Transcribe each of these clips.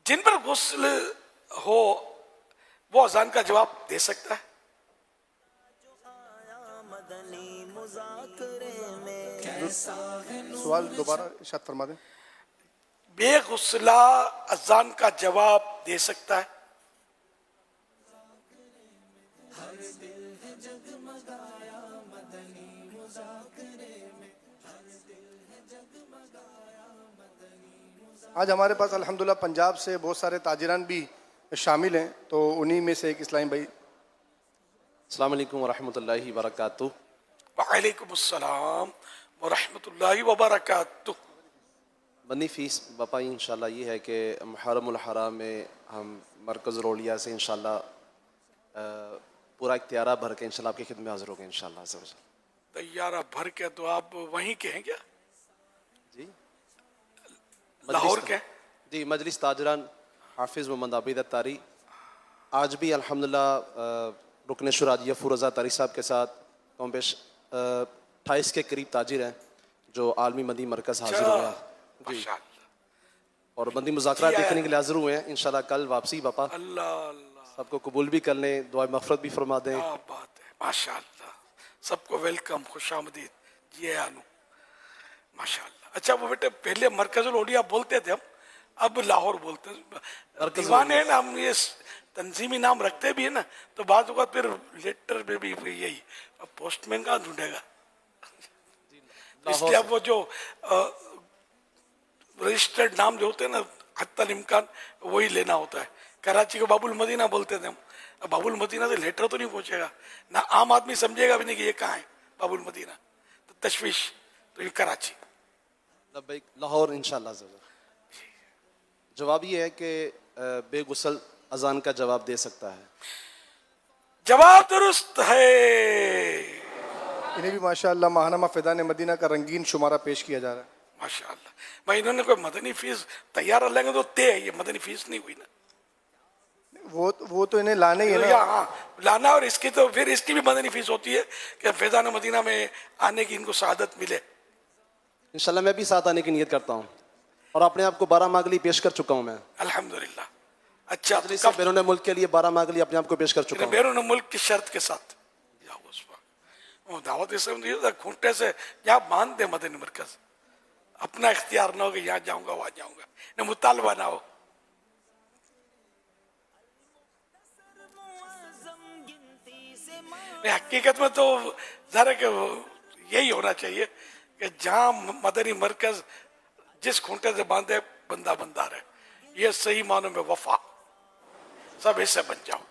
जिन पर गुस्ल हो वो अजान का जवाब दे सकता है? सवाल दोबारा इरशाद फरमा दें। बेगुस्ला अजान का जवाब दे सकता है? आज हमारे पास अल्हम्दुलिल्लाह पंजाब से बहुत सारे ताजिरान भी शामिल हैं, तो उन्हीं में से एक इस्लामी भाई। अस्सलाम वालेकुम वरहमतुल्लाहि वबरकातुह। वालेकुम अस्सलाम वरहमतुल्लाहि वबरकातुह। बनी फीस बापा इंशाल्लाह ये है कि मुहर्रमुल हराम में हम मरकज़ रोलिया से इंशाल्लाह पूरा इख्तियारा भर के इंशाल्लाह आपकी खिदमत में हाज़िर होंगे इंशाल्लाह से। तैयारा भर के तो आप वहीं के हैं क्या? जी लाहौर के? जी मजलिस ताजरान हाफिज़ मोहम्मद आबिद तारी आज भी अल्हम्दुलिल्लाह रुकन शुरा फुरज़ा तारी साहब के साथ कम बेश 28 के करीब ताजिर हैं जो आलमी मदी मरकज़ हाजिर हुआ है जी, और बंदी मुज़ाकरा देखने के लिए हाजिर हुए हैं। इंशाल्लाह कल वापसी बापा अल्लाह अल्लाह, सबको कबूल भी कर लें, दुआ मग़फ़िरत भी फरमा दें। क्या बात है, माशाअल्लाह, सबको वेलकम, खुशामदीद, जी आनू, माशाअल्लाह। अच्छा वो बेटे पहले मरकज़ुल औलिया बोलते थे हम, अब लाहौर बोलते हैं। दीवाने हैं ना हम, ये तंजीमी नाम रखते भी है ना, तो बाद होगा फिर लेटर में भी यही, अब पोस्टमैन कहाँ ढूंढेगा, इसलिए अब वो जो रजिस्टर्ड नाम जो होते हैं ना हत्तल इम्कान वही लेना होता है। कराची को बाबुल मदीना बोलते थे हम, अब बाबुल मदीना से लेटर तो नहीं पहुंचेगा ना, आम आदमी समझेगा भी नहीं कि ये कहाँ है बाबुल मदीना, तो तशवीश, तो ये कराची। लाहौर इंशाल्लाह जवाब ये है कि बेगुसल अजान का जवाब दे सकता है। जवाब दुरुस्त है। इन्हें भी माशाअल्लाह माहनामा फ़िदान मदीना का रंगीन शुमारा पेश किया जा रहा है। माशाअल्लाह, भाई इन्होंने कोई मदनी फीस तैयार लेंगे तो तय है, ये मदनी फीस नहीं हुई ना, वो तो इन्हें लाने ही है ना। हाँ लाना, और इसकी तो फिर इसकी भी मदनी फीस होती है कि फैजान मदीना में आने की इनको शहादत मिले। इंशाल्लाह मैं भी साथ आने की नियत करता हूँ और अपने आप को 12 मागली पेश कर चुका हूँ मैं अल्हम्दुलिल्लाह। अच्छा कब बैरून मुल्क के लिए 12 मागली अपने आप को पेश कर चुका हूँ बैरून मुल्क की शर्त के साथ दावत इसलिए खूंटे से यहाँ बांध दे मदनी मरकज, अपना इख्तियार ना हो कि यहाँ जाऊंगा वहां जाऊंगा, न मुतालबा ना हो। हकीकत में तो जरा के यही होना चाहिए कि जहाँ मदनी मरकज जिस खूंटे से बांधे बंदा बंदा रहे, ये सही मानों में वफा, सब इससे बन जाओ।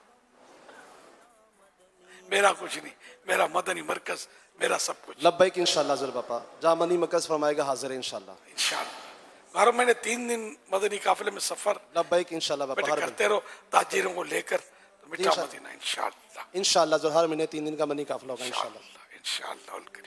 मेरा कुछ नहीं, मेरा मदनी मरकज मेरा सब कुछ। लब्बैक इंशाल्लाह ज़रूर बापा, जहाँ मदनी मरकज फरमाएगा हाजिर है इंशाल्लाह। इंशाल्लाह हर महीने 3 दिन मदनी काफिले में सफर लब्बैक इंशाल्लाह बापा हर करते रहो ताजिरों को लेकर, तो मीठा मदीना इंशाल्लाह। इंशाल्लाह जो हर महीने 3 दिन का मदनी काफिला होगा इंशाल्लाह। इंशाल्लाह।